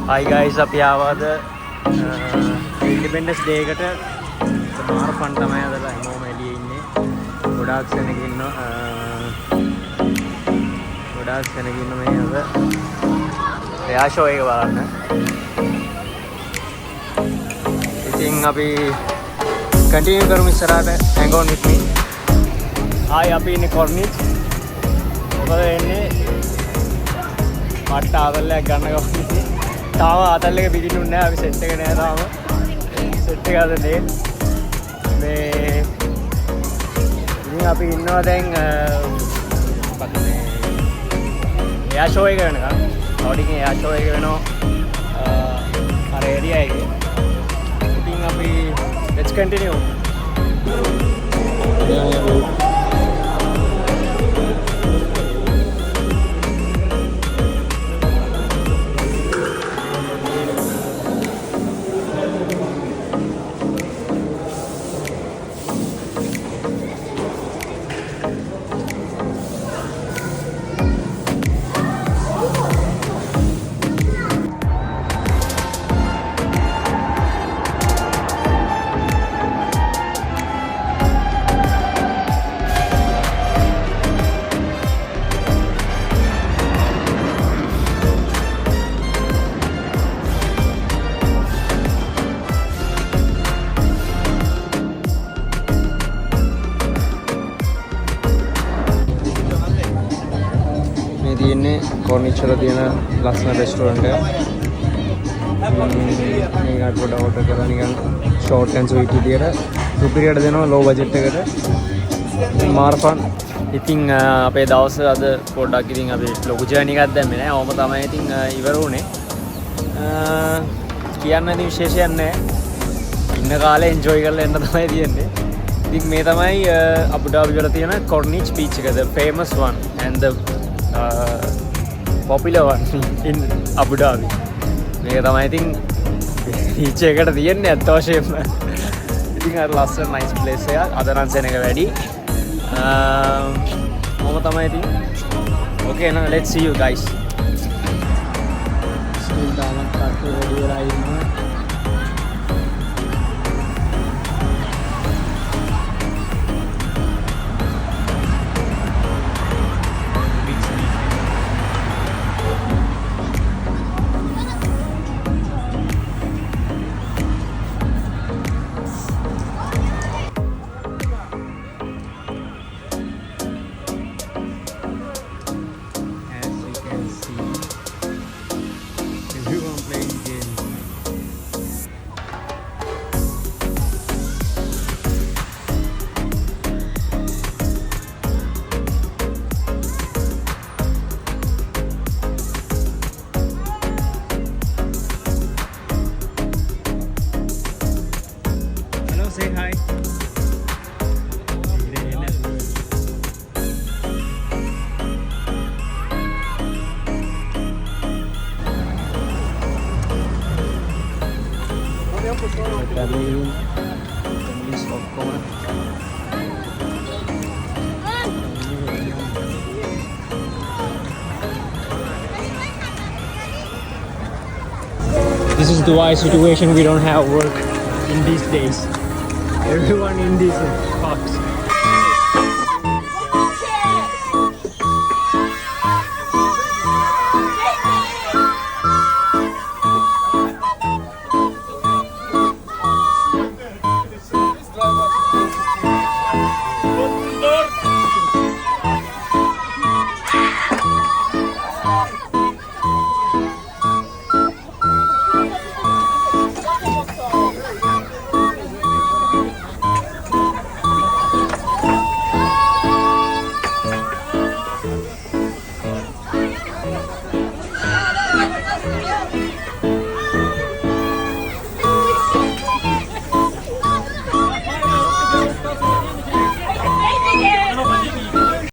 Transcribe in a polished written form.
Hi guys, අපි ආවද independence day එකට මාර ෆන් තමයි අද හැමෝම එළියේ ඉන්නේ. ගොඩාක් සෙනග ඉන්නවා. මේ අද එයා ෂෝ එක බලන්න. ඉතින් අපි කන්ටිනියු කරමු ඉස්සරහට. hang on with me. ආයි අපි ඉන්නේ කොර්නිච්. මොකද එන්නේ මට ආතල්ලයක් ගන්න ගමන් තාම ආතල් එක පිටිනුන්නේ නැහැ. අපි සෙට් එක නෑ තාම. සෙට් එක අද නේ. මේ ඉතින් අපි ඉන්නවා දැන් එයා ෂෝ එක වෙනකන්. අවුටින් එයා ෂෝ එක වෙනවා අර ඒරියා එකේ. ඉතින් අපි let's continue. තියෙන්නේ කොර්නිච් වල තියෙන ලස්සන රෙස්ටුරන්ට් එක. මේකට පොඩ ඕඩර් කරලා නිකන් ෂෝට් ඇන්ඩ් ස්වීට් විදියට රුපිරියට දෙනවා ලෝ බජට් එකට. මාර ෆන්. ඉතින් අපේ දවස් අද පොඩ්ඩක් ඉතින් අපි ලොකු ජර්නි එකක් දැම්මේ නෑ. ඕම තමයි ඉතින් ඉවර වුණේ. කියන්න ඉතින් විශේෂයක් නෑ. ඉන්න කාලේ එන්ජොයි කරලා එන්න තමයි තියෙන්නේ. ඉතින් මේ තමයි අබු ඩාබි වල තියෙන කොර්නිච් බීච් එක. the famous one and the popular one in Abu Dhabi. මේක තමයි ඉතින් බීච් එකට තියෙන්නේ අත් වශයෙන්ම. ඉතින් අර ලස්සන nice place එකක්. අද නම් සෙනග වැඩි. මොකද තමයි ඉතින්. Okay now let's see you guys. School දාමත් කට්ටිය වැඩි වෙලා ඉන්නවා. Say hi. This is the why situation we don't have work in these days. Everyone in these parks.